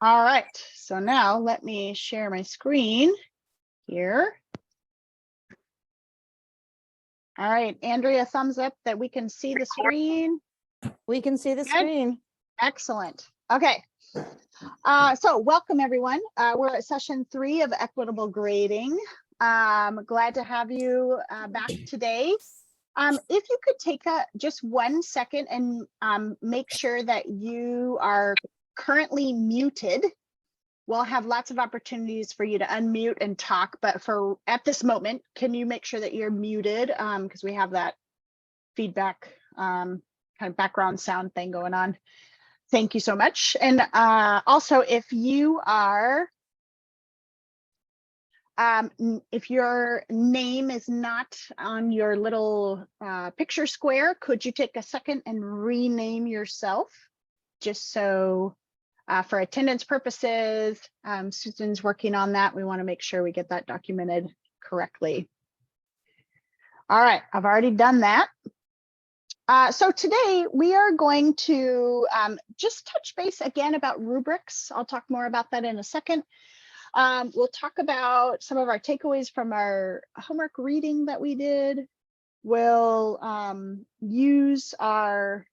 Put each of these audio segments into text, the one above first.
All right, so now let me share my screen here. All right, Andrea, thumbs up that we can see the screen. We can see the Good. screen. Excellent. Okay. So welcome everyone. We're at session 3 of equitable grading. Glad to have you back today. If you could take just 1 second and make sure that you are currently muted. We'll have lots of opportunities for you to unmute and talk, but for at this moment, can you make sure that you're muted? Because we have that feedback kind of background sound thing going on. Thank you so much. And also, if you are, if your name is not on your little picture square, could you take a second and rename yourself? Just so for attendance purposes, Susan's working on that. We want to make sure we get that documented correctly. All right, I've already done that. So today we are going to just touch base again about rubrics. I'll talk more about that in a second. We'll talk about some of our takeaways from our homework reading that we did. We'll use our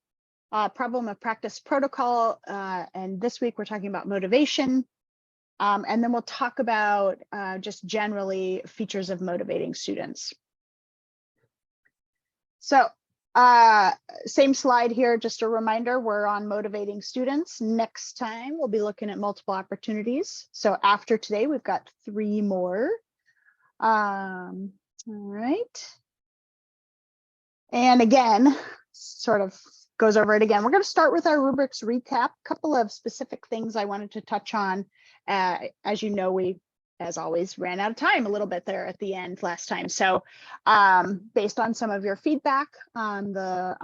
problem of practice protocol, and this week we're talking about motivation. And then we'll talk about just generally features of motivating students. So same slide here, just a reminder, we're on motivating students. Next time we'll be looking at multiple opportunities. So after today, we've got 3 more. All right. And again, sort of goes over it again. We're going to start with our rubrics recap. A couple of specific things I wanted to touch on. As you know, we, as always, ran out of time a little bit there at the end last time. So based on some of your feedback on the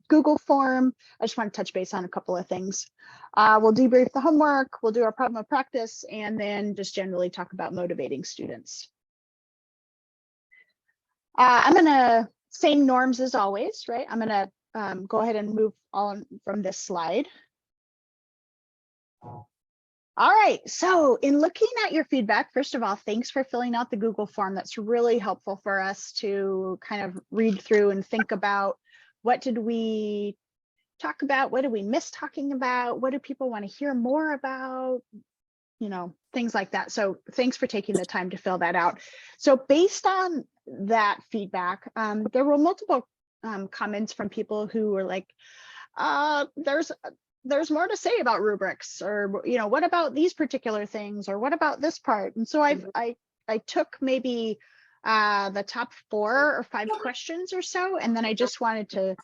Google form, I just want to touch base on a couple of things. We'll debrief the homework, we'll do our problem of practice, and then just generally talk about motivating students. I'm going to, same norms as always, right? I'm going to go ahead and move on from this slide. All right, so in looking at your feedback, first of all, thanks for filling out the Google form. That's really helpful for us to kind of read through and think about what did we talk about? What did we miss talking about? What do people want to hear more about? You know, things like that. So thanks for taking the time to fill that out. So based on that feedback, there were multiple comments from people who were like, there's more to say about rubrics, or, you know, what about these particular things, or what about this part? And so I took maybe the top 4 or 5 questions or so, and then I just wanted to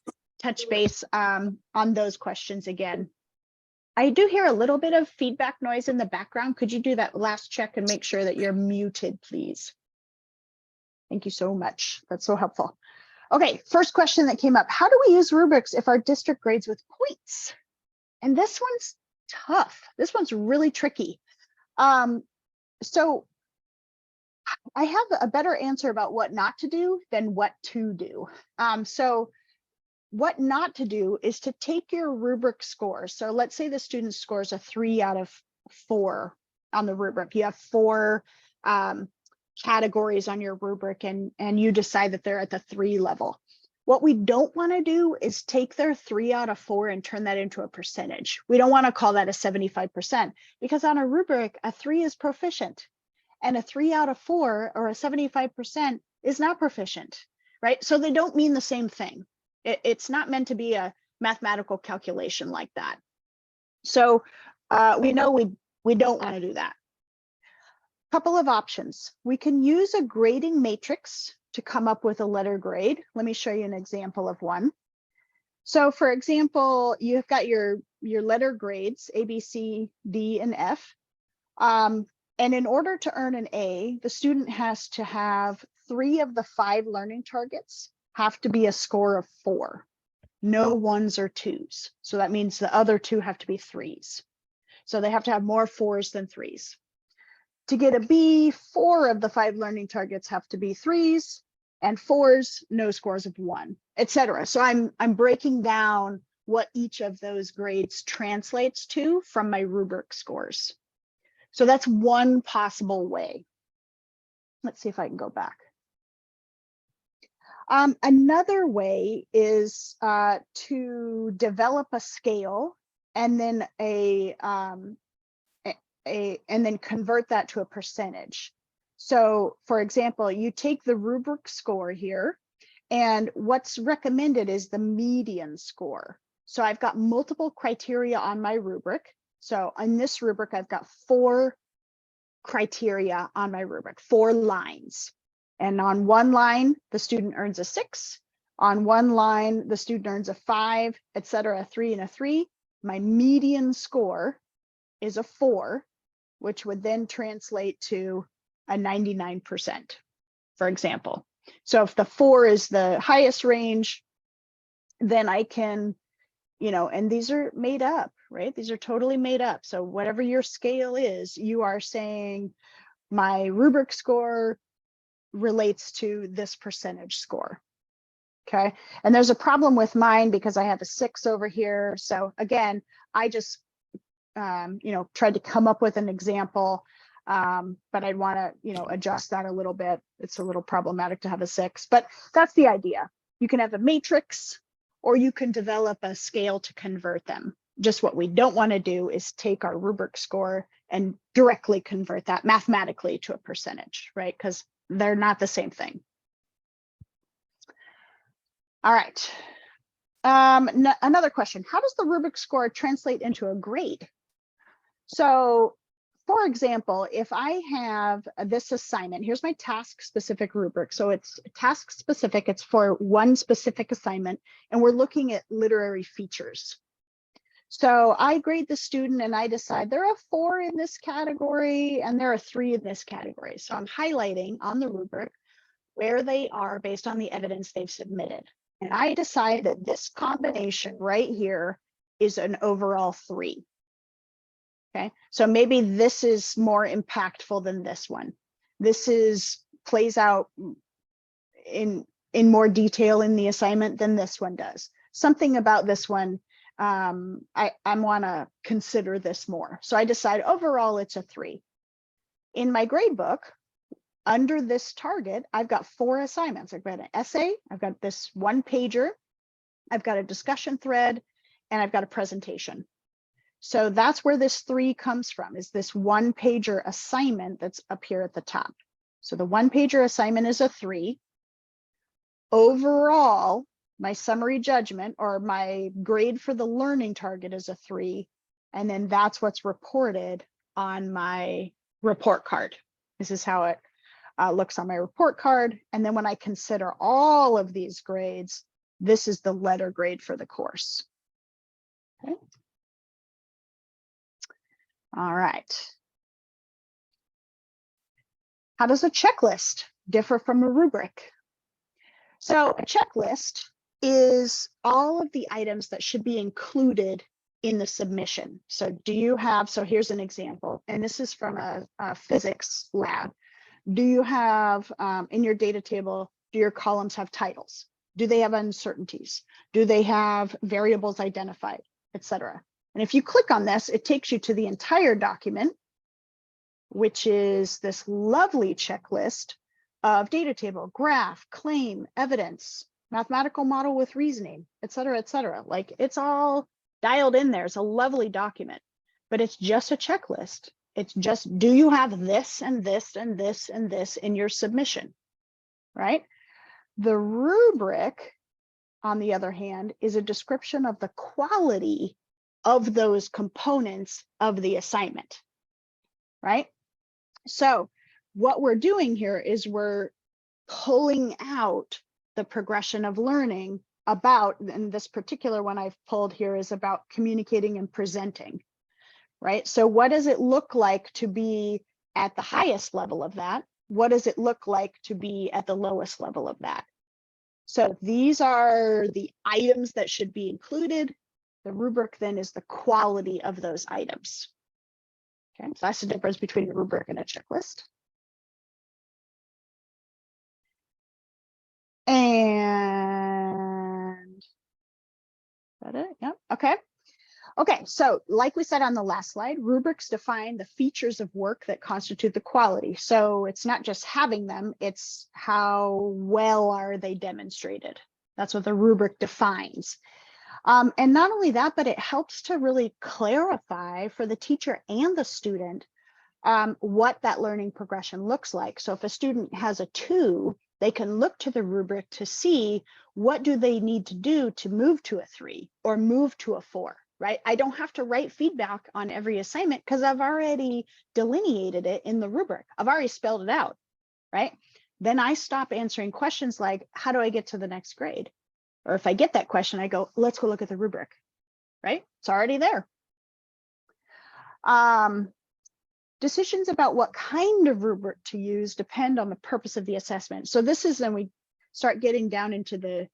touch base on those questions again. I do hear a little bit of feedback noise in the background. Could you do that last check and make sure that you're muted, please? Thank you so much. That's so helpful. Okay, first question that came up. How do we use rubrics if our district grades with points? And this one's tough. This one's really tricky. So I have a better answer about what not to do than what to do. So what not to do is to take your rubric score. So let's say the student scores a 3 out of 4 on the rubric. You have 4 categories on your rubric, and you decide that they're at the 3 level. What we don't want to do is take their 3 out of 4 and turn that into a percentage. We don't want to call that a 75%, because on a rubric, a 3 is proficient, and a 3 out of 4 or a 75% is not proficient, right? So they don't mean the same thing. It's not meant to be a mathematical calculation like that. So we know we don't want to do that. Couple of options. We can use a grading matrix to come up with a letter grade. Let me show you an example of one. So for example, you've got your letter grades, A, B, C, D, and F. And in order to earn an A, the student has to have 3 of the 5 learning targets have to be a score of 4. No 1s or 2s. So that means the other 2 have to be 3s. So they have to have more 4s than 3s. To get a B, 4 of the 5 learning targets have to be 3s, and 4s, no scores of 1, etc. So I'm breaking down what each of those grades translates to from my rubric scores. So that's one possible way. Let's see if I can go back. Another way is to develop a scale and then and then convert that to a percentage. So for example, you take the rubric score here, and what's recommended is the median score. So I've got multiple criteria on my rubric. So in this rubric, I've got 4 criteria on my rubric, 4 lines. And on one line, the student earns a 6. On one line, the student earns a 5, etc., a 3 and a 3. My median score is a 4, which would then translate to a 99%, for example. So if the 4 is the highest range, then I can, and these are made up, right? These are totally made up. So whatever your scale is, you are saying my rubric score relates to this percentage score. Okay. And there's a problem with mine because I have a 6 over here. So again, I just, tried to come up with an example. But I'd want to, adjust that a little bit. It's a little problematic to have a 6, but that's the idea. You can have a matrix, or you can develop a scale to convert them. Just what we don't want to do is take our rubric score and directly convert that mathematically to a percentage, right? Because they're not the same thing. All right. Another question: how does the rubric score translate into a grade? So, for example, if I have this assignment, here's my task specific rubric. So it's task specific, it's for one specific assignment, and we're looking at literary features. So I grade the student and I decide they're a 4 in this category and they're a 3 in this category. So I'm highlighting on the rubric where they are based on the evidence they've submitted. And I decide that this combination right here is an overall 3. Okay, so maybe this is more impactful than this one. This plays out in more detail in the assignment than this one does. Something about this one, I want to consider this more. So I decide overall it's a 3. In my grade book, under this target, I've got 4 assignments. I've got an essay, I've got this 1-pager, I've got a discussion thread, and I've got a presentation. So that's where this 3 comes from, is this 1-pager assignment that's up here at the top. So the 1-pager assignment is a 3. Overall, my summary judgment or my grade for the learning target is a 3. And then that's what's reported on my report card. This is how it looks on my report card. And then when I consider all of these grades, this is the letter grade for the course. Okay. All right. How does a checklist differ from a rubric? So a checklist is all of the items that should be included in the submission. So do you have, so here's an example, and this is from a physics lab. Do you have, in your data table, do your columns have titles? Do they have uncertainties? Do they have variables identified, etc.? And if you click on this, it takes you to the entire document, which is this lovely checklist of data table, graph, claim, evidence, mathematical model with reasoning, et cetera, et cetera. Like, it's all dialed in there. It's a lovely document, but it's just a checklist. It's just, do you have this and this and this and this in your submission, right? The rubric, on the other hand, is a description of the quality of those components of the assignment, right? So what we're doing here is we're pulling out the progression of learning about, and this particular one I've pulled here is about communicating and presenting, right? So what does it look like to be at the highest level of that? What does it look like to be at the lowest level of that? So these are the items that should be included. The rubric then is the quality of those items. Okay, so that's the difference between a rubric and a checklist. And that it? Yep. Okay. Okay, so like we said on the last slide, rubrics define the features of work that constitute the quality. So it's not just having them, it's how well are they demonstrated. That's what the rubric defines. And not only that, but it helps to really clarify for the teacher and the student what that learning progression looks like. So if a student has a 2, they can look to the rubric to see what do they need to do to move to a 3 or move to a 4, right? I don't have to write feedback on every assignment because I've already delineated it in the rubric. I've already spelled it out, right? Then I stop answering questions like, how do I get to the next grade? Or if I get that question, I go, let's go look at the rubric, right? It's already there. Decisions about what kind of rubric to use depend on the purpose of the assessment. So this is when we start getting down into the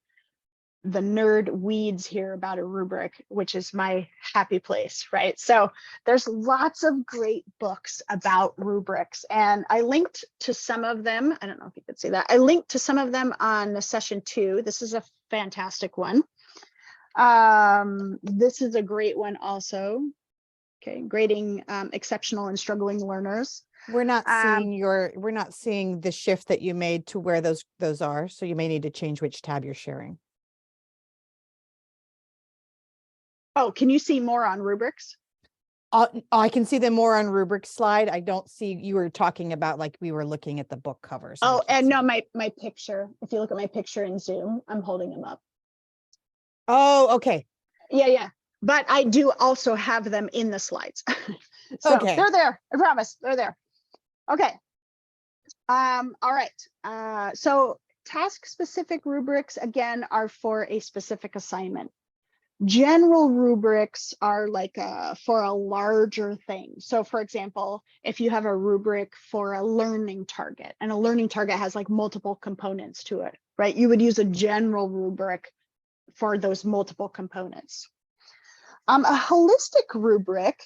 nerd weeds here about a rubric, which is my happy place, right? So there's lots of great books about rubrics, and I linked to some of them. I don't know if you could see that. I linked to some of them on session 2. This is a fantastic one. This is a great one also. Okay, grading exceptional and struggling learners. We're not seeing the shift that you made to where those are. So you may need to change which tab you're sharing. Oh, can you see more on rubrics? I can see them more on rubric slide. I don't see, you were talking about like we were looking at the book covers. Oh, and no, my picture. If you look at my picture in Zoom, I'm holding them up. Oh, okay. Yeah. But I do also have them in the slides. So okay. They're there. I promise they're there. Okay. All right. So task specific rubrics, again, are for a specific assignment. General rubrics are like for a larger thing. So for example, if you have a rubric for a learning target, and a learning target has like multiple components to it, right? You would use a general rubric for those multiple components. A holistic rubric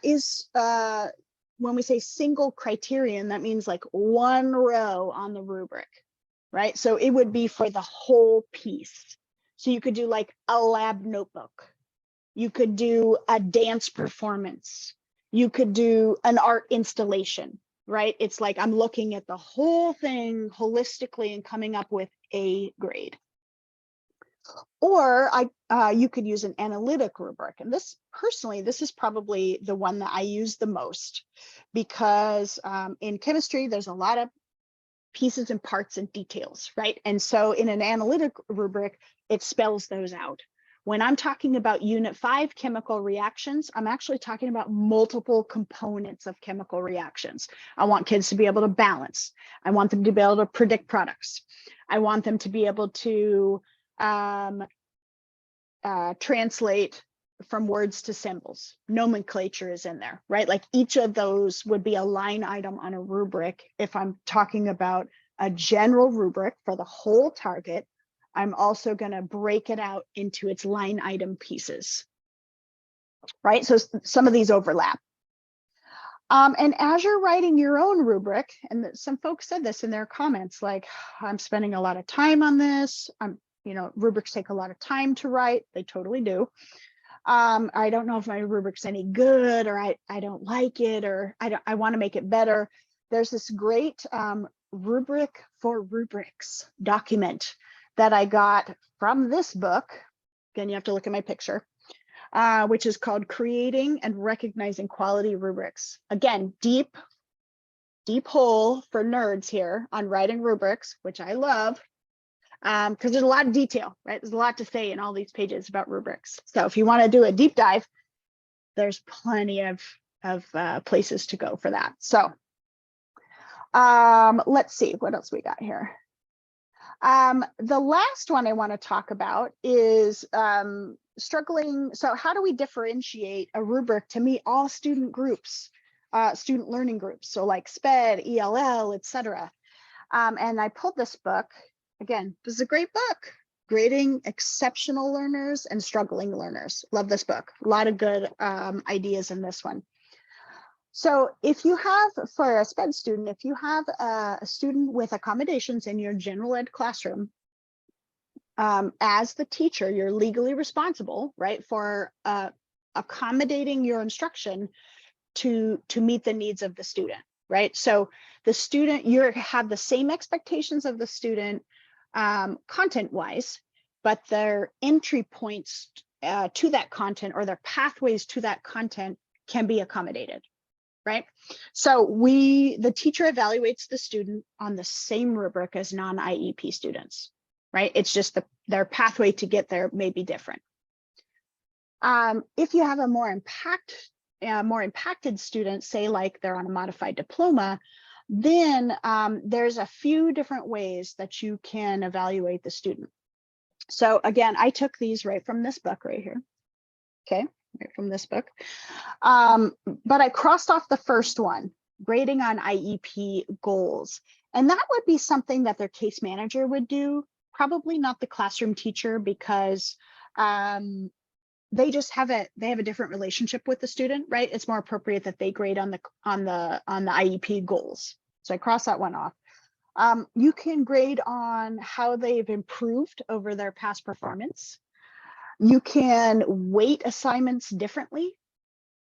is when we say single criterion, that means like one row on the rubric, right? So it would be for the whole piece. So you could do like a lab notebook. You could do a dance performance. You could do an art installation, right? It's like I'm looking at the whole thing holistically and coming up with a grade. Or you could use an analytic rubric. And this is probably the one that I use the most, because in chemistry, there's a lot of pieces and parts and details, right? And so in an analytic rubric, it spells those out. When I'm talking about Unit 5 chemical reactions, I'm actually talking about multiple components of chemical reactions. I want kids to be able to balance. I want them to be able to predict products. I want them to be able to translate from words to symbols. Nomenclature is in there, right? Like each of those would be a line item on a rubric. If I'm talking about a general rubric for the whole target, I'm also going to break it out into its line item pieces, right? So some of these overlap. And as you're writing your own rubric, and some folks said this in their comments, like, I'm spending a lot of time on this. Rubrics take a lot of time to write. They totally do. I don't know if my rubric's any good, or I don't like it, or I want to make it better. There's this great rubric for rubrics document that I got from this book. Again, you have to look at my picture, which is called Creating and Recognizing Quality Rubrics. Again, deep hole for nerds here on writing rubrics, which I love. Because there's a lot of detail, right? There's a lot to say in all these pages about rubrics. So if you want to do a deep dive, there's plenty of places to go for that. So let's see what else we got here. The last one I want to talk about is struggling. So how do we differentiate a rubric to meet all student groups, student learning groups? So like SPED, ELL, etc. And I pulled this book. Again, this is a great book, Grading Exceptional Learners and Struggling Learners. Love this book. A lot of good ideas in this one. So if you have, for a SPED student, if you have a student with accommodations in your general ed classroom, as the teacher, you're legally responsible, right, for accommodating your instruction to meet the needs of the student, right? So the student, you have the same expectations of the student content-wise, but their entry points to that content or their pathways to that content can be accommodated, right? So the teacher evaluates the student on the same rubric as non-IEP students, right? It's just their pathway to get there may be different. If you have a more impacted student, say like they're on a modified diploma, then there's a few different ways that you can evaluate the student. So again, I took these right from this book right here. Okay, right from this book. But I crossed off the first one, grading on IEP goals. And that would be something that their case manager would do, probably not the classroom teacher, because they just have a different relationship with the student, right? It's more appropriate that they grade on the IEP goals. So I crossed that one off. You can grade on how they've improved over their past performance. You can weight assignments differently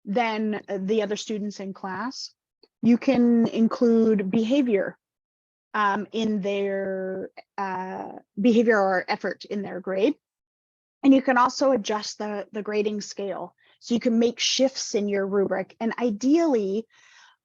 than the other students in class. You can include behavior in their behavior or effort in their grade. And you can also adjust the grading scale. So you can make shifts in your rubric. And ideally,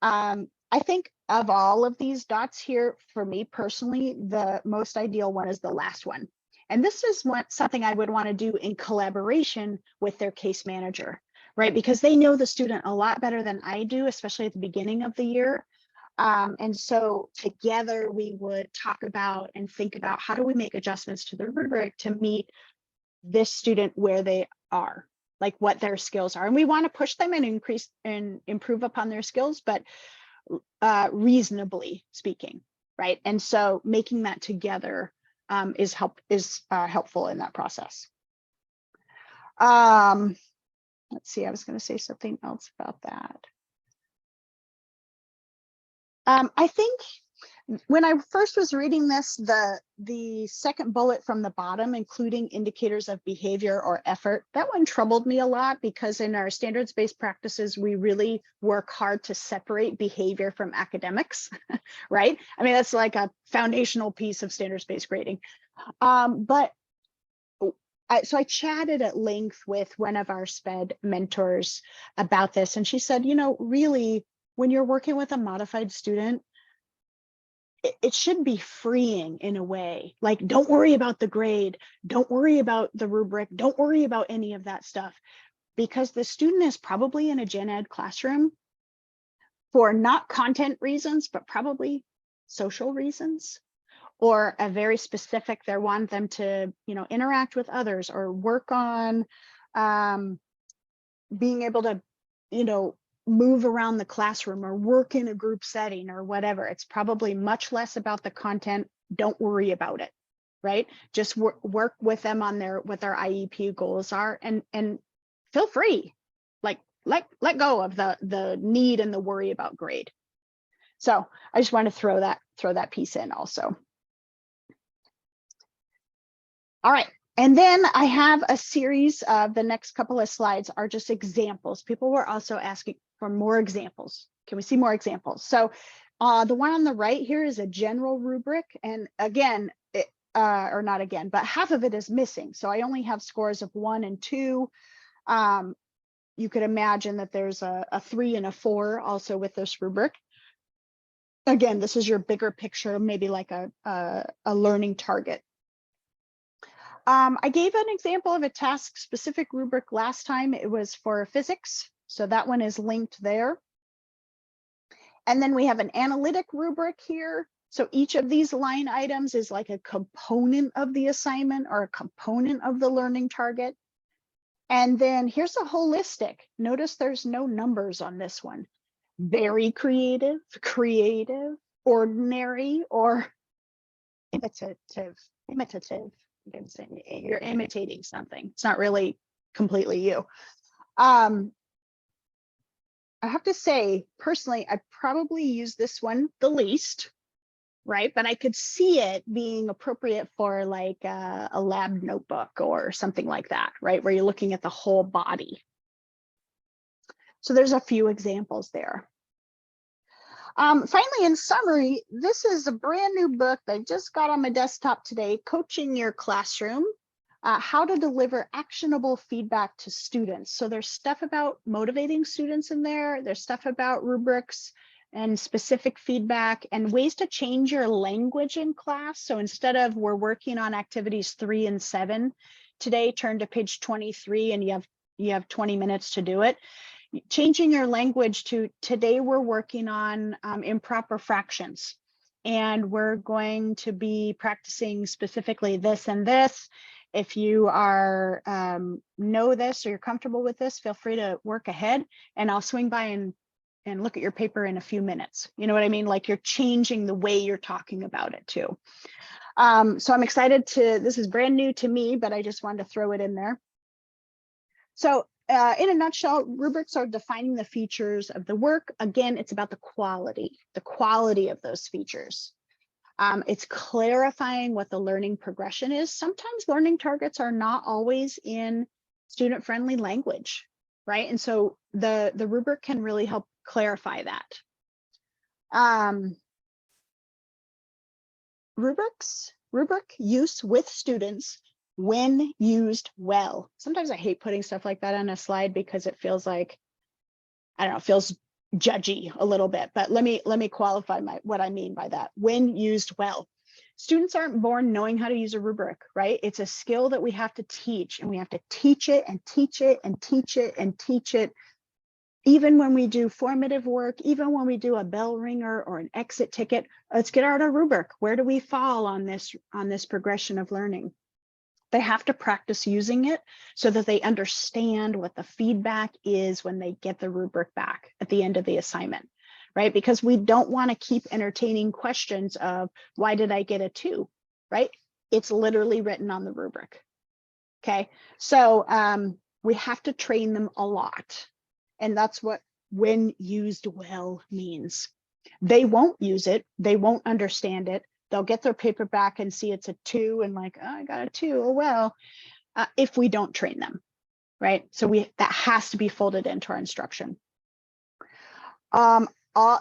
I think of all of these dots here, for me personally, the most ideal one is the last one. And this is something I would want to do in collaboration with their case manager, right? Because they know the student a lot better than I do, especially at the beginning of the year. And so together we would talk about and think about how do we make adjustments to the rubric to meet this student where they are, like what their skills are. And we want to push them and increase and improve upon their skills, but reasonably speaking, right? And so making that together is helpful in that process. Let's see, I was going to say something else about that. I think when I first was reading this, the second bullet from the bottom, including indicators of behavior or effort, that one troubled me a lot, because in our standards-based practices, we really work hard to separate behavior from academics, right? I mean, that's like a foundational piece of standards-based grading. So I chatted at length with one of our SPED mentors about this, and she said, you know, really, when you're working with a modified student, it should be freeing in a way. Like, don't worry about the grade, don't worry about the rubric, don't worry about any of that stuff, because the student is probably in a gen ed classroom for not content reasons, but probably social reasons, or a very specific, they want them to, you know, interact with others or work on being able to, you know, move around the classroom or work in a group setting or whatever. It's probably much less about the content. Don't worry about it, right? Just work with them on what their IEP goals are, and feel free, like let go of the need and the worry about grade. So I just want to throw that piece in also. All right. And then I have a series of the next couple of slides are just examples. People were also asking for more examples. Can we see more examples? So the one on the right here is a general rubric. And again, or not again, but half of it is missing. So I only have scores of 1 and 2. You could imagine that there's a 3 and a 4 also with this rubric. Again, this is your bigger picture, maybe like a learning target. I gave an example of a task-specific rubric last time. It was for physics, so that one is linked there. And then we have an analytic rubric here. So each of these line items is like a component of the assignment or a component of the learning target. And then here's a holistic. Notice there's no numbers on this one. Very creative, ordinary, or imitative. You're imitating something. It's not really completely you. I have to say, personally, I probably use this one the least, right? But I could see it being appropriate for like a lab notebook or something like that, right? Where you're looking at the whole body. So there's a few examples there. Finally, in summary, this is a brand new book that I just got on my desktop today, Coaching Your Classroom, How to Deliver Actionable Feedback to Students. So there's stuff about motivating students in there. There's stuff about rubrics and specific feedback and ways to change your language in class. So instead of we're working on activities 3 and 7, today turn to page 23 and you have 20 minutes to do it. Changing your language to today we're working on improper fractions and we're going to be practicing specifically this and this. If you are know this or you're comfortable with this, feel free to work ahead and I'll swing by and look at your paper in a few minutes. You know what I mean? Like you're changing the way you're talking about it too. So I'm excited this is brand new to me, but I just wanted to throw it in there. So in a nutshell, rubrics are defining the features of the work. Again, it's about the quality of those features. It's clarifying what the learning progression is. Sometimes learning targets are not always in student-friendly language, right? And so the rubric can really help clarify that. Rubric use with students when used well. Sometimes I hate putting stuff like that on a slide because it feels like, I don't know, it feels judgy a little bit, but let me qualify what I mean by that. When used well. Students aren't born knowing how to use a rubric, right? It's a skill that we have to teach, and we have to teach it and teach it and teach it and teach it. Even when we do formative work, even when we do a bell ringer or an exit ticket, let's get out a rubric. Where do we fall on this progression of learning? They have to practice using it so that they understand what the feedback is when they get the rubric back at the end of the assignment, right? Because we don't want to keep entertaining questions of why did I get a 2, right? It's literally written on the rubric, okay? So we have to train them a lot. And that's what when used well means. They won't use it. They won't understand it. They'll get their paper back and see it's a 2 and like, oh, I got a 2. Oh, well, if we don't train them, right? So that has to be folded into our instruction.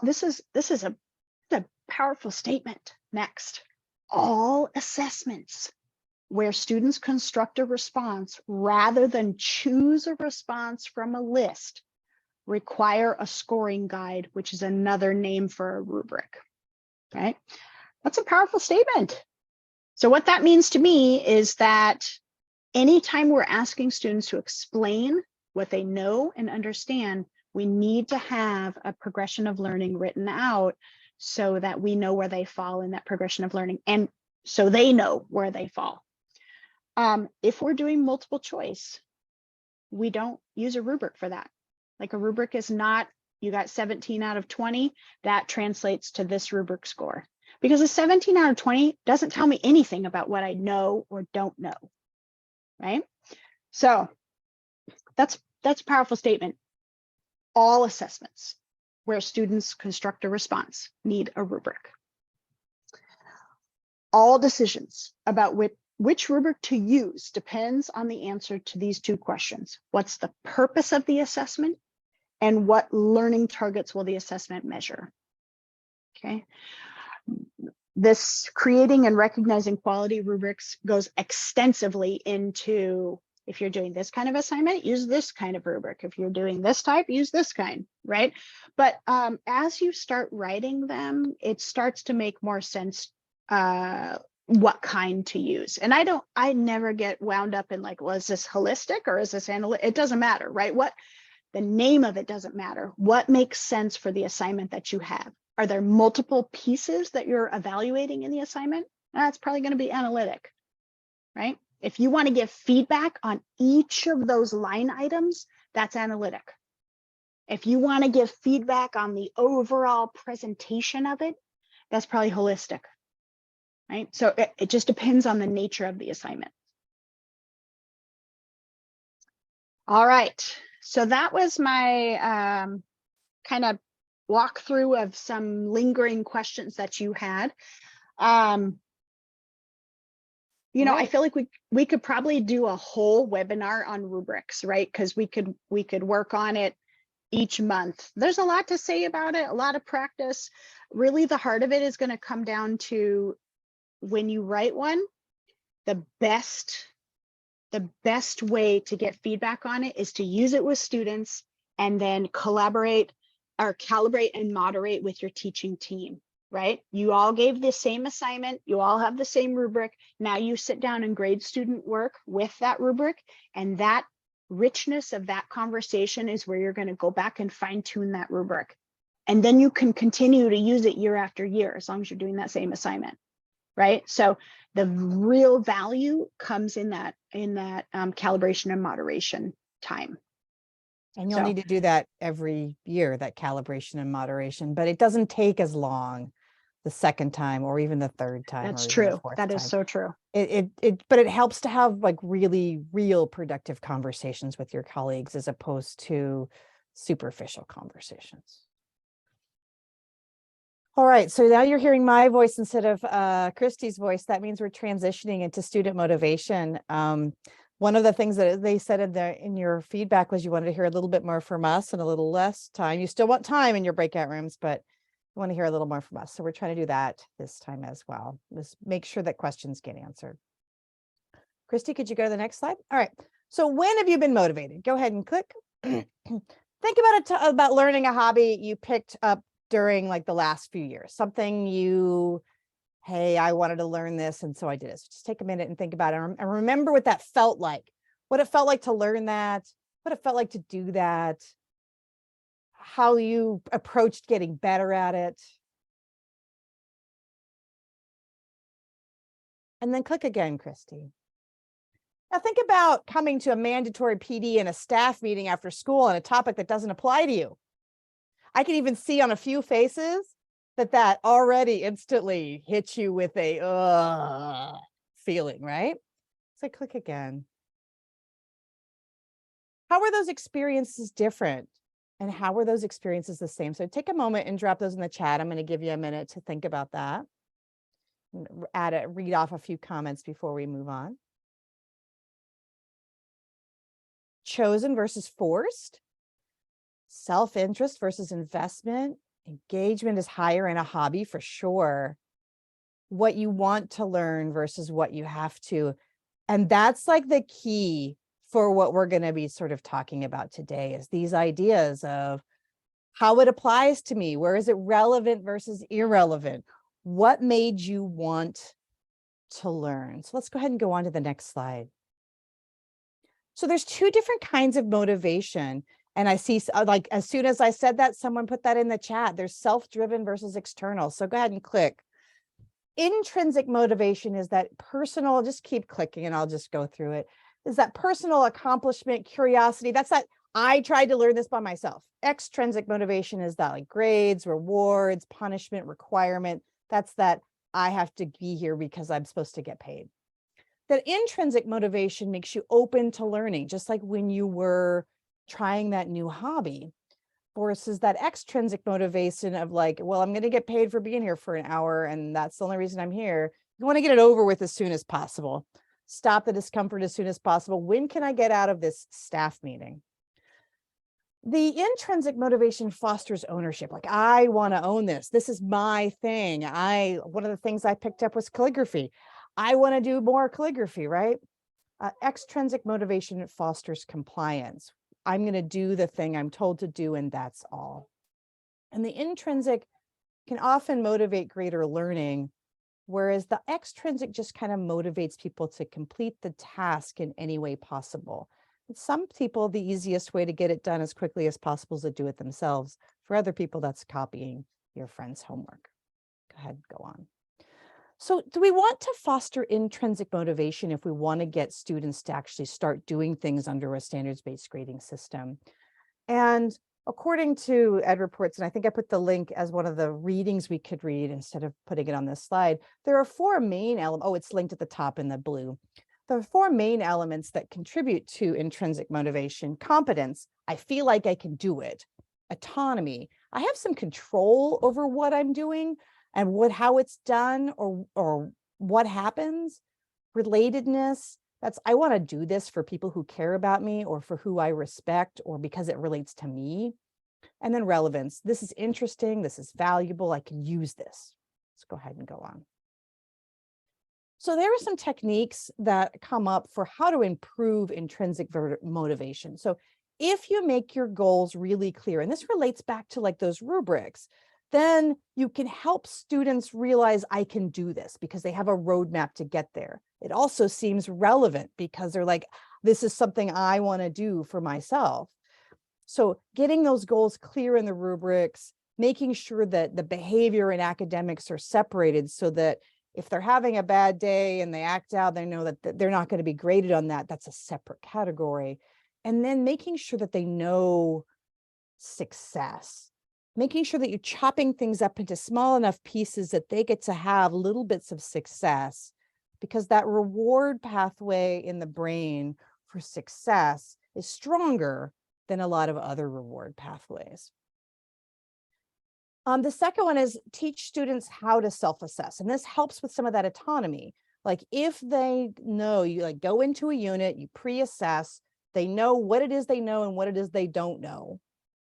This is a powerful statement. Next, all assessments where students construct a response rather than choose a response from a list require a scoring guide, which is another name for a rubric, right? That's a powerful statement. So what that means to me is that anytime we're asking students to explain what they know and understand, we need to have a progression of learning written out so that we know where they fall in that progression of learning, and so they know where they fall. If we're doing multiple choice, we don't use a rubric for that. Like a rubric is not, you got 17 out of 20, that translates to this rubric score. Because a 17 out of 20 doesn't tell me anything about what I know or don't know, right? So that's a powerful statement. All assessments where students construct a response need a rubric. All decisions about which rubric to use depends on the answer to these 2 questions. What's the purpose of the assessment? And what learning targets will the assessment measure? Okay. This creating and recognizing quality rubrics goes extensively into, if you're doing this kind of assignment, use this kind of rubric. If you're doing this type, use this kind, right? But as you start writing them, it starts to make more sense what kind to use. And I never get wound up in like, well, is this holistic or is this analytic? It doesn't matter, right? The name of it doesn't matter. What makes sense for the assignment that you have? Are there multiple pieces that you're evaluating in the assignment? That's probably going to be analytic, right? If you want to give feedback on each of those line items, that's analytic. If you want to give feedback on the overall presentation of it, that's probably holistic, right? So it just depends on the nature of the assignment. All right. So that was my kind of walkthrough of some lingering questions that you had. You know, I Right. feel like we could probably do a whole webinar on rubrics, right? Because we could work on it each month. There's a lot to say about it, a lot of practice. Really, the heart of it is going to come down to when you write one, the best way to get feedback on it is to use it with students and then collaborate or calibrate and moderate with your teaching team, right? You all gave the same assignment, you all have the same rubric. Now you sit down and grade student work with that rubric, and that richness of that conversation is where you're going to go back and fine tune that rubric. And then you can continue to use it year after year as long as you're doing that same assignment, right? So the real value comes in that calibration and moderation time. And you'll So need to do that every year, that calibration and moderation, but it doesn't take as long the second time or even the third time that's or even the true. fourth That is time. so true. But it helps to have like really real productive conversations with your colleagues as opposed to superficial conversations. All right, so now you're hearing my voice instead of Christy's voice. That means we're transitioning into student motivation. One of the things that they said in your feedback was you wanted to hear a little bit more from us and a little less time. You still want time in your breakout rooms, but you want to hear a little more from us. So we're trying to do that this time as well. Just make sure that questions get answered. Christy, could you go to the next slide? All right. So when have you been motivated? Go ahead and click. Think about learning a hobby you picked up during like the last few years, something hey, I wanted to learn this, and so I did it. So just take a minute and think about it and remember what that felt like, what it felt like to learn that, what it felt like to do that, how you approached getting better at it. And then click again, Christy. Now think about coming to a mandatory PD and a staff meeting after school on a topic that doesn't apply to you. I can even see on a few faces that already instantly hits you with a feeling, right? So click again. How were those experiences different? And how were those experiences the same? So take a moment and drop those in the chat. I'm going to give you a minute to think about that. Read off a few comments before we move on. Chosen versus forced. Self-interest versus investment. Engagement is higher in a hobby for sure. What you want to learn versus what you have to. And that's like the key for what we're going to be sort of talking about today, is these ideas of how it applies to me. Where is it relevant versus irrelevant? What made you want to learn? So let's go ahead and go on to the next slide. So there's two different kinds of motivation. And I see, like, as soon as I said that, someone put that in the chat. There's self-driven versus external. So go ahead and click. Intrinsic motivation is that personal, just keep clicking and I'll just go through it, is that personal accomplishment, curiosity. That's that I tried to learn this by myself. Extrinsic motivation is that like grades, rewards, punishment, requirement. That's that I have to be here because I'm supposed to get paid. That intrinsic motivation makes you open to learning, just like when you were trying that new hobby, versus that extrinsic motivation of like, well, I'm going to get paid for being here for an hour and that's the only reason I'm here. You want to get it over with as soon as possible. Stop the discomfort as soon as possible. When can I get out of this staff meeting? The intrinsic motivation fosters ownership. Like, I want to own this. This is my thing. One of the things I picked up was calligraphy. I want to do more calligraphy, right? Extrinsic motivation fosters compliance. I'm going to do the thing I'm told to do, and that's all. And the intrinsic can often motivate greater learning, whereas the extrinsic just kind of motivates people to complete the task in any way possible. And some people, the easiest way to get it done as quickly as possible is to do it themselves. For other people, that's copying your friend's homework. Go ahead, go on. So do we want to foster intrinsic motivation if we want to get students to actually start doing things under a standards-based grading system? And according to EdReports, and I think I put the link as one of the readings we could read instead of putting it on this slide, there are four main elements. Oh, it's linked at the top in the blue. There are four main elements that contribute to intrinsic motivation. Competence, I feel like I can do it. Autonomy, I have some control over what I'm doing. and how it's done or what happens. Relatedness, that's, I want to do this for people who care about me or for who I respect or because it relates to me. And then relevance, this is interesting, this is valuable, I can use this. Let's go ahead and go on. So there are some techniques that come up for how to improve intrinsic motivation. So if you make your goals really clear, and this relates back to like those rubrics, then you can help students realize I can do this because they have a roadmap to get there. It also seems relevant because they're like, this is something I want to do for myself. So getting those goals clear in the rubrics, making sure that the behavior and academics are separated so that if they're having a bad day and they act out, they know that they're not going to be graded on that. That's a separate category. And then making sure that they know success, making sure that you're chopping things up into small enough pieces that they get to have little bits of success, because that reward pathway in the brain for success is stronger than a lot of other reward pathways. The second one is teach students how to self-assess. And this helps with some of that autonomy. Like if they know, you like go into a unit, you pre-assess, they know what it is they know and what it is they don't know.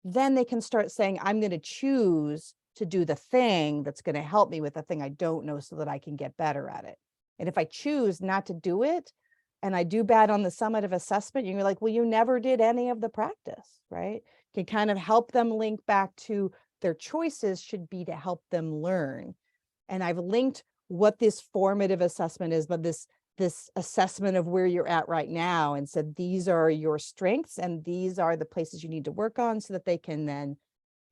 Then they can start saying, I'm going to choose to do the thing that's going to help me with the thing I don't know so that I can get better at it. And if I choose not to do it, and I do bad on the summative assessment, you're like, well, you never did any of the practice, right? Can kind of help them link back to their choices should be to help them learn. And I've linked what this formative assessment is, but this assessment of where you're at right now, and said, these are your strengths and these are the places you need to work on so that they can then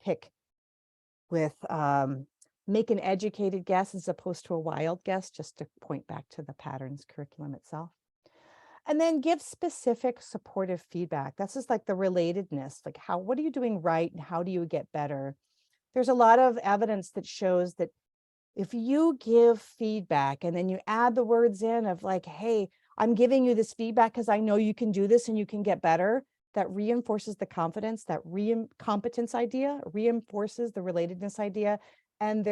pick with, make an educated guess as opposed to a wild guess, just to point back to the patterns curriculum itself. And then give specific supportive feedback. That's just like the relatedness, like what are you doing right and how do you get better? There's a lot of evidence that shows that if you give feedback and then you add the words in of like, hey, I'm giving you this feedback because I know you can do this and you can get better, that reinforces the confidence, that competence idea reinforces the relatedness idea. And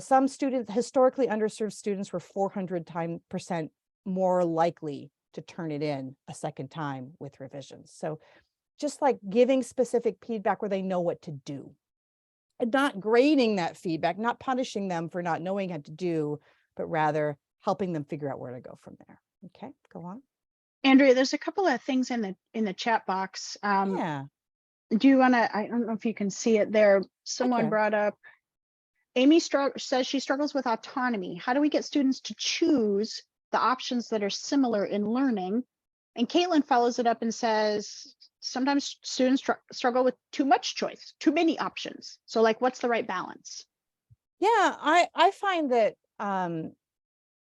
some students, historically underserved students, were 400% more likely to turn it in a second time with revisions. So just like giving specific feedback where they know what to do. And not grading that feedback, not punishing them for not knowing how to do, but rather helping them figure out where to go from there. Okay, go on. Andrea, there's a couple of things in the chat box. Yeah. Do you want to, I don't know if you can see it there. Someone brought up, Amy says she struggles with autonomy. How do we get students to choose the options that are similar in learning? And Caitlin follows it up and says, sometimes students struggle with too much choice, too many options. So like, what's the right balance? Yeah, I find that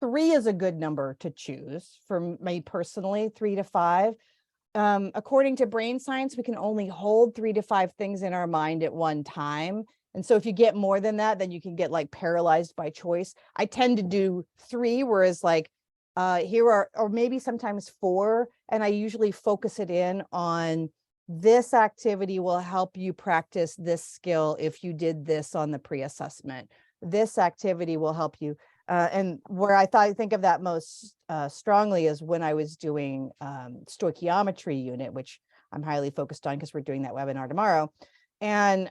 3 is a good number to choose for me personally, 3 to 5. According to brain science, we can only hold 3 to 5 things in our mind at one time. And so if you get more than that, then you can get like paralyzed by choice. I tend to do 3, whereas like here are, or maybe sometimes 4, and I usually focus it in on this activity will help you practice this skill if you did this on the pre-assessment. This activity will help you. And where I think of that most strongly is when I was doing stoichiometry unit, which I'm highly focused on because we're doing that webinar tomorrow. And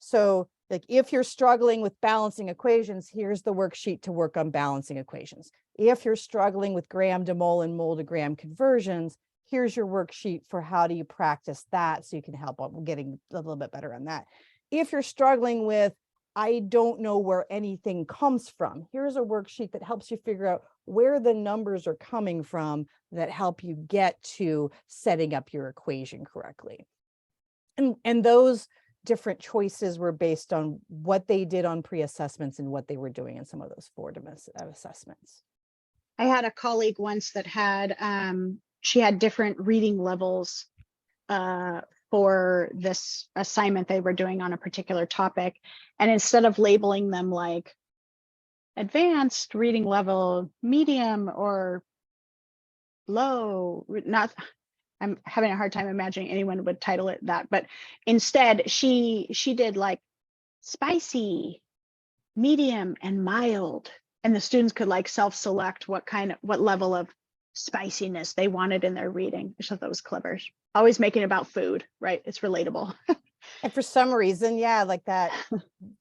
so like if you're struggling with balancing equations, here's the worksheet to work on balancing equations. If you're struggling with gram to mole and mole to gram conversions, here's your worksheet for how do you practice that so you can help on getting a little bit better on that. If you're struggling with, I don't know where anything comes from, here's a worksheet that helps you figure out where the numbers are coming from that help you get to setting up your equation correctly. And those different choices were based on what they did on pre-assessments and what they were doing in some of those formative assessments. I had a colleague once that had, she had different reading levels for this assignment they were doing on a particular topic. And instead of labeling them like advanced reading level, medium, or low, I'm having a hard time imagining anyone would title it that, but instead she did like spicy, medium, and mild. And the students could like self-select what level of spiciness they wanted in their reading. I thought that was clever. Always making it about food, right? It's relatable. And for some reason, yeah, like that,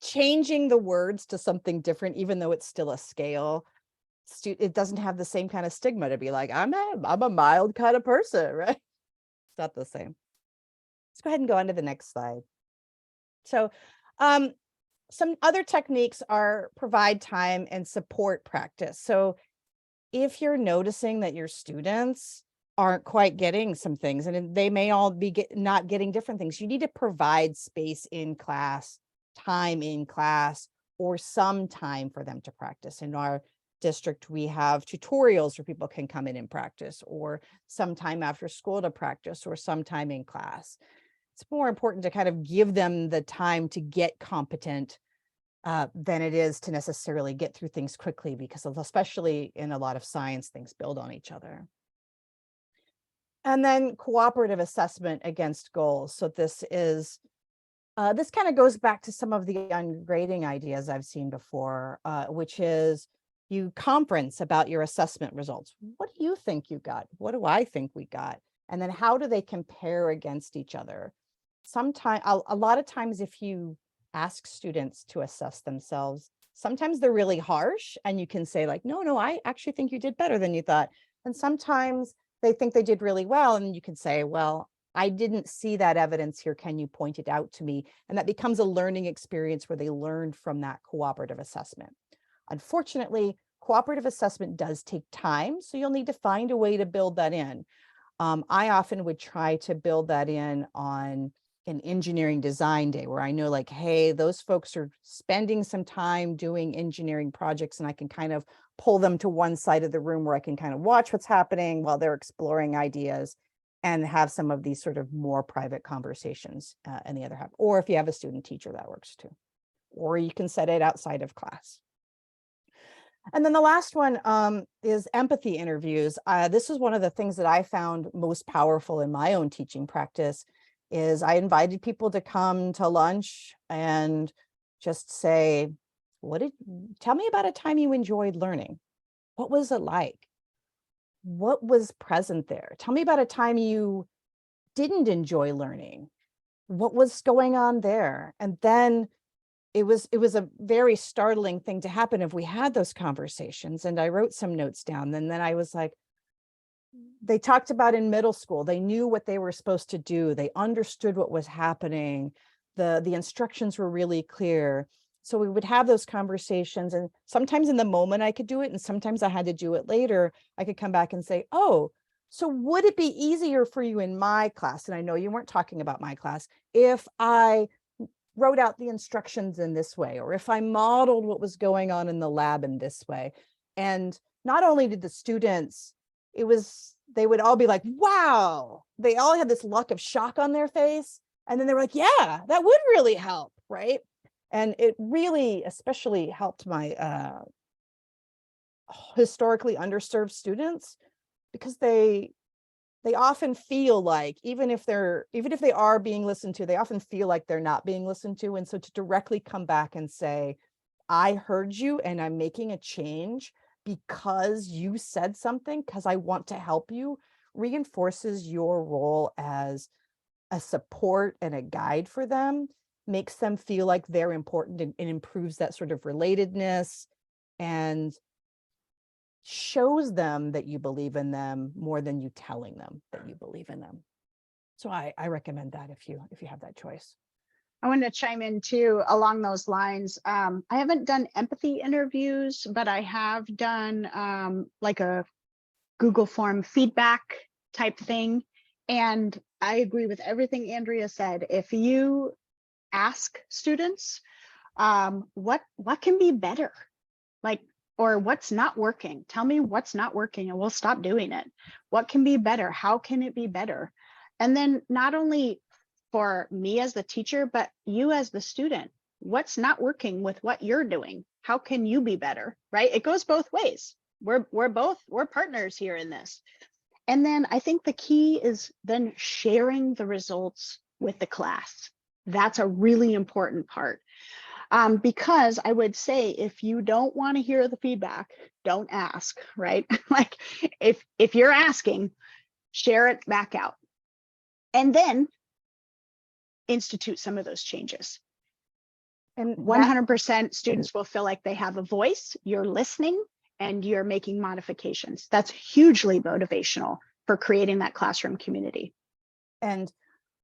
changing the words to something different, even though it's still a scale, it doesn't have the same kind of stigma to be like, I'm a mild kind of person, right? It's not the same. Let's go ahead and go on to the next slide. So some other techniques are provide time and support practice. So if you're noticing that your students aren't quite getting some things, and they may all be not getting different things, you need to provide space in class, time in class, or some time for them to practice. In our district, we have tutorials where people can come in and practice, or some time after school to practice, or some time in class. It's more important to kind of give them the time to get competent than it is to necessarily get through things quickly, because especially in a lot of science, things build on each other. And then cooperative assessment against goals. So this kind of goes back to some of the ungrading ideas I've seen before, which is you conference about your assessment results. What do you think you got? What do I think we got? And then how do they compare against each other? Sometimes, a lot of times, if you ask students to assess themselves, sometimes they're really harsh, and you can say like, no, I actually think you did better than you thought. And sometimes they think they did really well, and you can say, well, I didn't see that evidence here. Can you point it out to me? And that becomes a learning experience where they learned from that cooperative assessment. Unfortunately, cooperative assessment does take time, so you'll need to find a way to build that in. I often would try to build that in on an engineering design day, where I know like, hey, those folks are spending some time doing engineering projects, and I can kind of pull them to one side of the room where I can kind of watch what's happening while they're exploring ideas, and have some of these sort of more private conversations in the other half. Or if you have a student teacher, that works too. Or you can set it outside of class. And then the last one is empathy interviews. This is one of the things that I found most powerful in my own teaching practice. Is I invited people to come to lunch and just say, tell me about a time you enjoyed learning. What was it like? What was present there? Tell me about a time you didn't enjoy learning. What was going on there? And then it was a very startling thing to happen if we had those conversations. And I wrote some notes down, and then I was like, they talked about in middle school, they knew what they were supposed to do. They understood what was happening. The instructions were really clear. So we would have those conversations, and sometimes in the moment I could do it, and sometimes I had to do it later. I could come back and say, oh, so would it be easier for you in my class? And I know you weren't talking about my class, if I wrote out the instructions in this way, or if I modeled what was going on in the lab in this way. And not only did the students, they would all be like, wow, they all had this look of shock on their face. And then they were like, yeah, that would really help, right? And it really especially helped my historically underserved students, because they often feel like, even if they are being listened to, they often feel like they're not being listened to. And so to directly come back and say, I heard you and I'm making a change because you said something, because I want to help you, reinforces your role as a support and a guide for them, makes them feel like they're important, and improves that sort of relatedness, and shows them that you believe in them more than you telling them that you believe in them. So I recommend that if you have that choice. I want to chime in too along those lines. I haven't done empathy interviews, but I have done like a Google form feedback type thing. And I agree with everything Andrea said. If you ask students, what can be better? Like, or what's not working? Tell me what's not working and we'll stop doing it. What can be better? How can it be better? And then not only for me as the teacher, but you as the student, what's not working with what you're doing? How can you be better, right? It goes both ways. We're partners here in this. And then I think the key is then sharing the results with the class. That's a really important part. Because I would say, if you don't want to hear the feedback, don't ask, right? Like if you're asking, share it back out, and then institute some of those changes. And 100% students will feel like they have a voice, you're listening, and you're making modifications. That's hugely motivational for creating that classroom community. And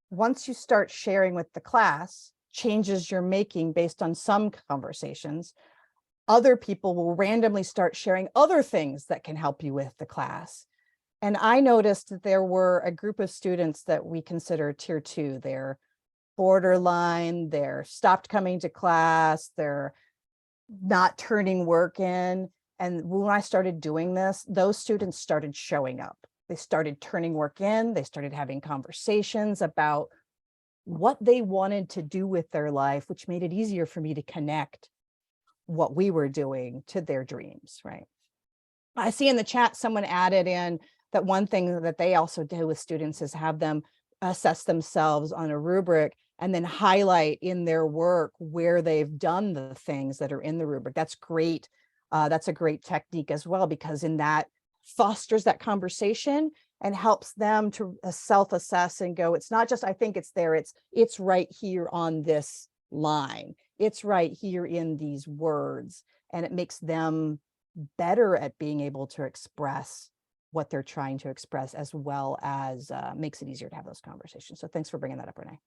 once you start sharing with the class, changes you're making based on some conversations, other people will randomly start sharing other things that can help you with the class. And I noticed that there were a group of students that we consider tier 2. They're borderline, they're stopped coming to class, they're not turning work in. And when I started doing this, those students started showing up. They started turning work in, they started having conversations about what they wanted to do with their life, which made it easier for me to connect what we were doing to their dreams, right? I see in the chat someone added in that one thing that they also do with students is have them assess themselves on a rubric and then highlight in their work where they've done the things that are in the rubric. That's great. That's a great technique as well, because in that fosters that conversation and helps them to self-assess and go, it's not just, I think it's there, it's right here on this line. It's right here in these words. And it makes them better at being able to express what they're trying to express, as well as makes it easier to have those conversations. So thanks for bringing that up, Renee.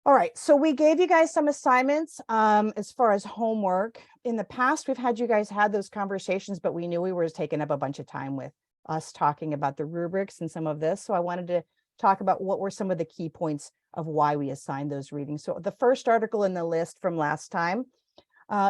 All right, so we gave you guys some assignments as far as homework. In the past, we've had you guys had those conversations, but we knew we were taking up a bunch of time with us talking about the rubrics and some of this. So I wanted to talk about what were some of the key points of why we assigned those readings. So the first article in the list from last time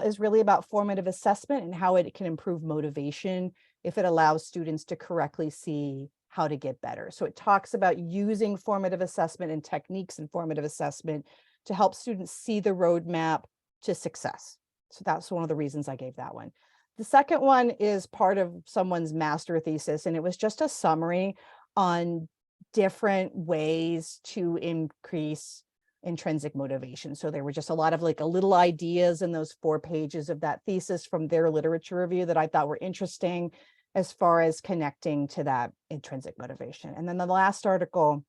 is really about formative assessment and how it can improve motivation if it allows students to correctly see how to get better. So it talks about using formative assessment and techniques in formative assessment to help students see the roadmap to success. So that's one of the reasons I gave that one. The second one is part of someone's master thesis, and it was just a summary on different ways to increase intrinsic motivation. So there were just a lot of like a little ideas in those 4 pages of that thesis from their literature review that I thought were interesting as far as connecting to that intrinsic motivation. And then the last article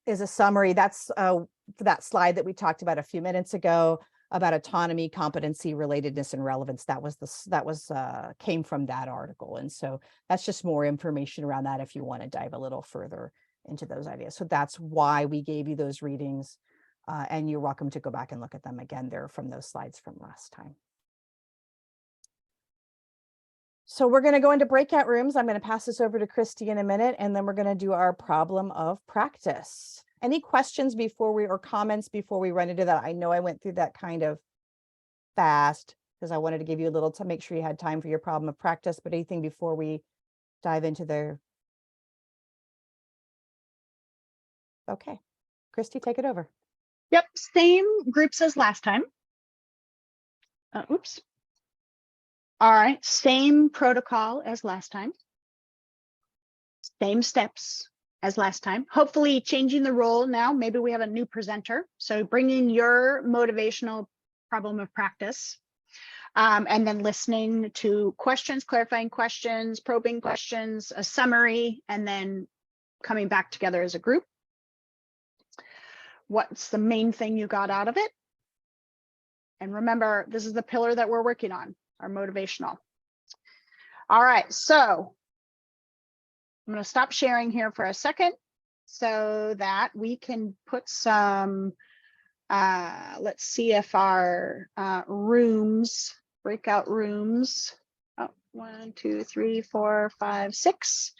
is a summary. That's that slide that we talked about a few minutes ago about autonomy, competency, relatedness, and relevance. That came from that article. And so that's just more information around that if you want to dive a little further into those ideas. So that's why we gave you those readings, and you're welcome to go back and look at them again. They're from those slides from last time. So we're going to go into breakout rooms. I'm going to pass this over to Christy in a minute, and then we're going to do our problem of practice. Any questions or comments before we run into that? I know I went through that kind of fast because I wanted to give you a little to make sure you had time for your problem of practice, but anything before we dive into there? Okay, Christy, take it over. Yep, same groups as last time. Oops. All right, same protocol as last time. Same steps as last time. Hopefully changing the role now. Maybe we have a new presenter. So bringing your motivational problem of practice, and then listening to questions, clarifying questions, probing questions, a summary, and then coming back together as a group. What's the main thing you got out of it? And remember, this is the pillar that we're working on, our motivational. All right, so I'm going to stop sharing here for a second so that we can put some, let's see if our rooms, breakout rooms, 1, 2, 3, 4, 5, 6.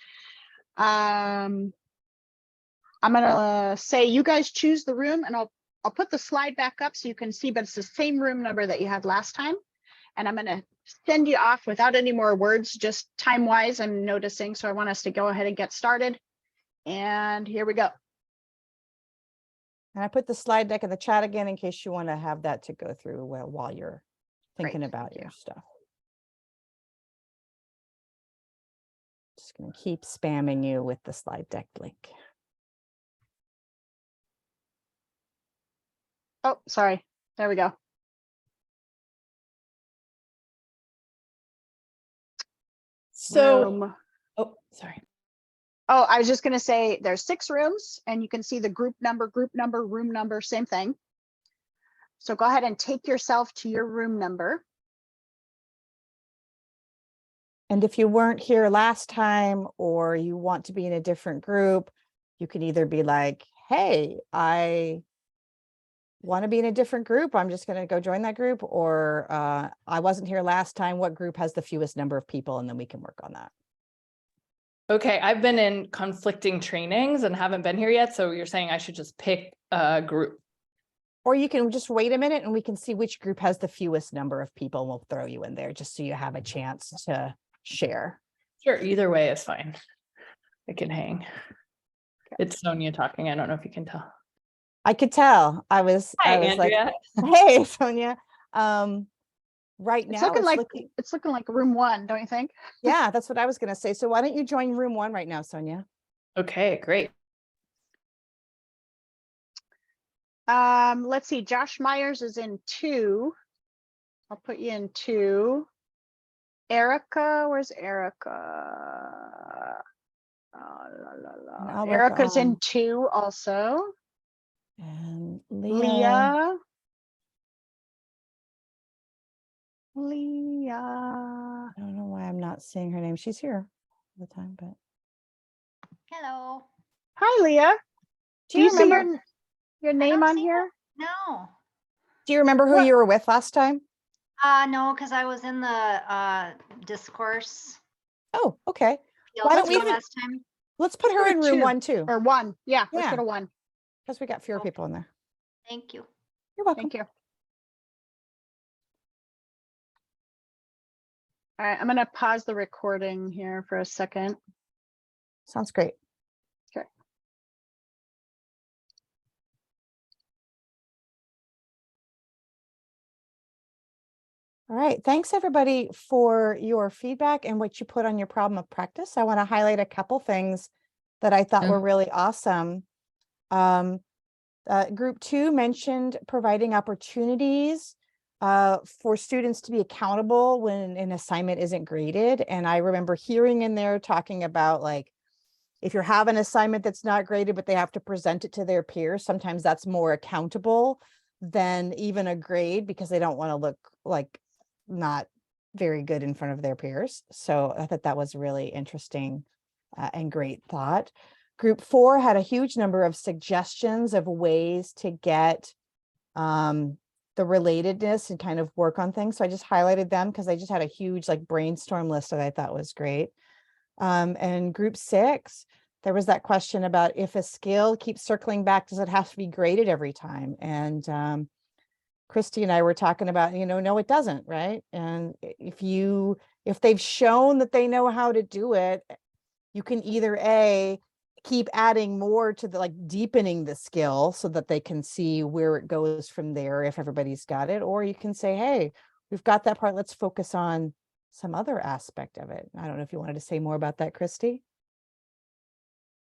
I'm going to say you guys choose the room, and I'll put the slide back up so you can see, but it's the same room number that you had last time. And I'm going to send you off without any more words, just time-wise, I'm noticing. So I want us to go ahead and get started. And here we go. And I put the slide deck in the chat again in case you want to have that to go through while you're thinking about your stuff. Just going to keep spamming you with the slide deck link. Oh, sorry. There we go. So, Room. oh, sorry. Oh, I was just going to say there's 6 rooms and you can see the group number, room number, same thing. So go ahead and take yourself to your room number. And if you weren't here last time or you want to be in a different group, you can either be like, hey, I want to be in a different group. I'm just going to go join that group. Or I wasn't here last time. What group has the fewest number of people? And then we can work on that. Okay, I've been in conflicting trainings and haven't been here yet. So you're saying I should just pick a group. Or you can just wait a minute and we can see which group has the fewest number of people. And we'll throw you in there just so you have a chance to share. Sure, either way is fine. I can hang. It's Sonia talking. I don't know if you can tell. I could tell. Hi, I was Andrea. like, hey, Sonia. Right It's now looking like room 1, don't you think? Yeah, that's what I was going to say. So why don't you join room 1 right now, Sonia? Okay, great. Let's see. Josh Myers is in 2. I'll put you in 2. Erica, where's Erica? Erica's in 2 also. And Leah. I don't know why I'm not seeing her name. She's here all the time, but. Hello. Hi, Leah. Do you see remember your name on here? No. Do you remember who you were with last time? No, because I was in the discourse. Oh, okay. Why don't we last time? Let's put her in room 1 too. Or 1. Yeah, let's Yeah. go to 1. Because we got fewer people in there. Thank you. You're welcome. Thank you. All right, I'm going to pause the recording here for a second. Sounds great. Okay. All right. Thanks, everybody, for your feedback and what you put on your problem of practice. I want to highlight a couple things that I thought were really awesome. Group 2 mentioned providing opportunities for students to be accountable when an assignment isn't graded. And I remember hearing in there talking about, like, if you have an assignment that's not graded, but they have to present it to their peers, sometimes that's more accountable than even a grade because they don't want to look like not very good in front of their peers. So I thought that was really interesting and great thought. Group 4 had a huge number of suggestions of ways to get the relatedness and kind of work on things. So I just highlighted them because I just had a huge like brainstorm list that I thought was great. And group 6, there was that question about if a skill keeps circling back, does it have to be graded every time? And Christy and I were talking about, no, it doesn't, right? And if they've shown that they know how to do it, you can either keep adding more to the like deepening the skill so that they can see where it goes from there if everybody's got it, or you can say, hey, we've got that part, let's focus on some other aspect of it. I don't know if you wanted to say more about that, Christy.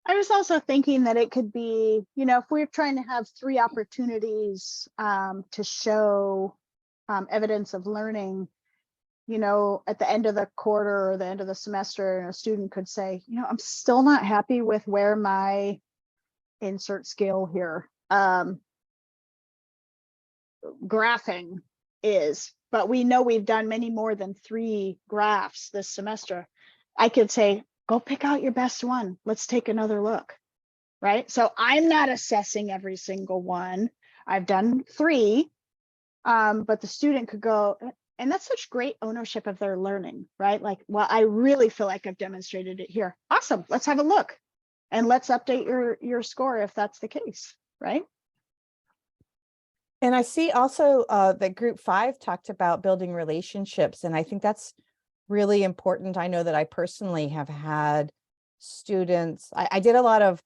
I was also thinking that it could be, if we're trying to have 3 opportunities to show evidence of learning, at the end of the quarter or the end of the semester, a student could say, I'm still not happy with where my insert skill here graphing is, but we know we've done many more than 3 graphs this semester. I could say, go pick out your best one. Let's take another look, right? So I'm not assessing every single one. I've done 3, but the student could go, and that's such great ownership of their learning, right? Like, well, I really feel like I've demonstrated it here. Awesome, let's have a look. And let's update your score if that's the case, right? And I see also that group 5 talked about building relationships. And I think that's really important. I know that I personally have had students, I did a lot of,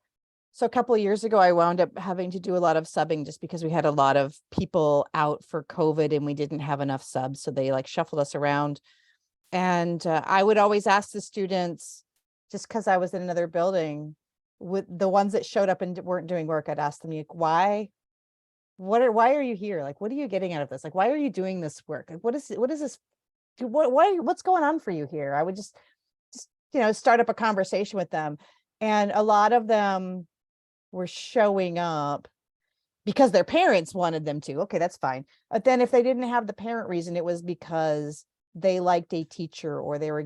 so a couple of years ago, I wound up having to do a lot of subbing just because we had a lot of people out for COVID and we didn't have enough subs. So they like shuffled us around. And I would always ask the students, just because I was in another building, with the ones that showed up and weren't doing work, I'd ask them, why why are you here? Like, what are you getting out of this? Like, why are you doing this work? Like, what is this? What's going on for you here? I would just, start up a conversation with them. And a lot of them were showing up because their parents wanted them to. Okay, that's fine. But then if they didn't have the parent reason, it was because they liked a teacher, or they were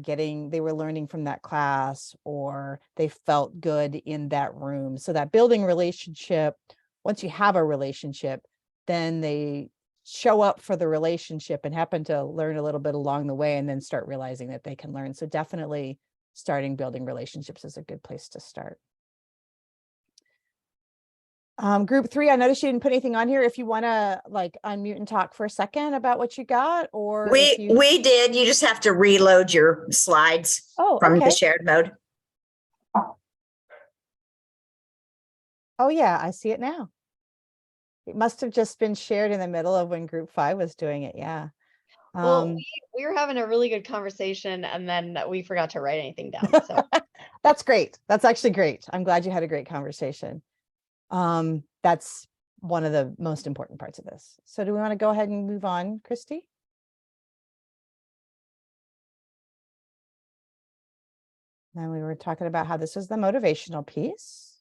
learning from that class, or they felt good in that room. So that building relationship, once you have a relationship, then they show up for the relationship and happen to learn a little bit along the way, and then start realizing that they can learn. So definitely starting building relationships is a good place to start. Group 3, I noticed you didn't put anything on here. If you want to like unmute and talk for a second about what you got, or we did. You just have to reload your slides from the shared mode. Oh yeah, I see it now. It must have just been shared in the middle of when group 5 was doing it. Yeah. Well, we were having a really good conversation, and then we forgot to write anything down. So that's great. That's actually great. I'm glad you had a great conversation. That's one of the most important parts of this. So do we want to go ahead and move on, Christy? Then we were talking about how this is the motivational piece.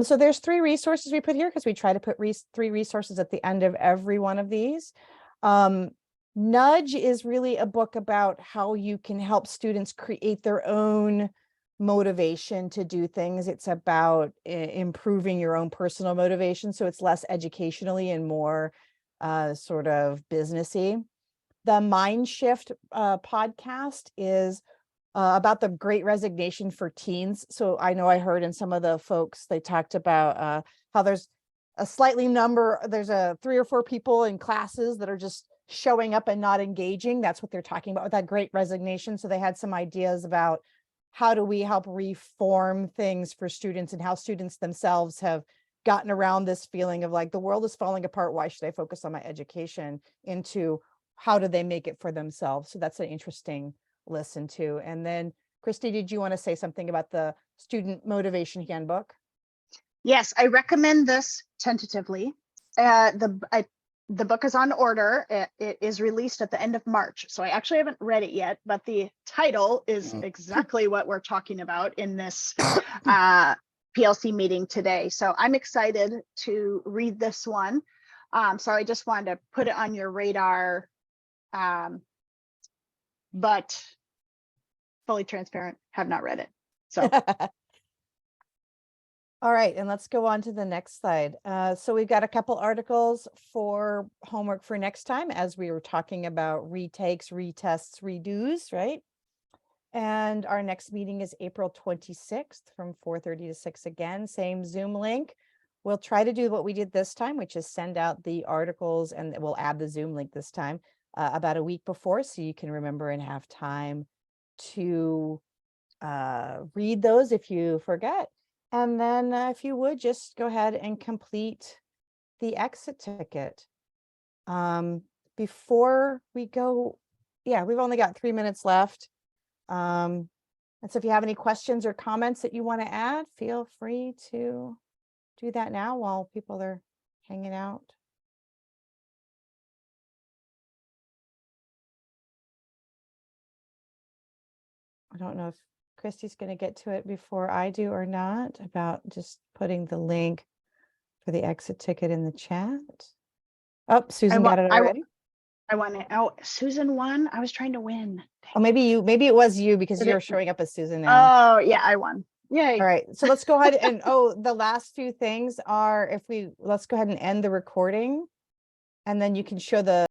So there's 3 resources we put here because we try to put 3 resources at the end of every one of these. Nudge is really a book about how you can help students create their own motivation to do things. It's about improving your own personal motivation. So it's less educationally and more sort of businessy. The Mind Shift podcast is about the Great Resignation for teens. So I know I heard in some of the folks, they talked about how there's a there's 3 or 4 people in classes that are just showing up and not engaging. That's what they're talking about with that Great Resignation. So they had some ideas about how do we help reform things for students, and how students themselves have gotten around this feeling of like, the world is falling apart. Why should I focus on my education? Into how do they make it for themselves? So that's an interesting listen to. And then Christy, did you want to say something about the Student Motivation Handbook? Yes, I recommend this tentatively. The book is on order. It is released at the end of March. So I actually haven't read it yet, but the title is exactly what we're talking about in this PLC meeting today. So I'm excited to read this one. So I just wanted to put it on your radar, but fully transparent, have not read it. So. All right, and let's go on to the next slide. So we've got a couple articles for homework for next time, as we were talking about retakes, retests, redos, right? And our next meeting is April 26th from 4:30 to 6 again, same Zoom link. We'll try to do what we did this time, which is send out the articles, and we'll add the Zoom link this time about a week before, so you can remember and have time to read those if you forget. And then if you would just go ahead and complete the exit ticket. Before we go, yeah, we've only got 3 minutes left. And so if you have any questions or comments that you want to add, feel free to do that now while people are hanging out. I don't know if Christy's going to get to it before I do or not, about just putting the link for the exit ticket in the chat. Oh, Susan got it already. I won it. Oh, Susan won. I was trying to win. Oh, maybe it was you, because you're showing up as Susan now. Oh yeah, I won. Yay. All right, so let's go ahead and the last few things are, let's go ahead and end the recording, and then you can show the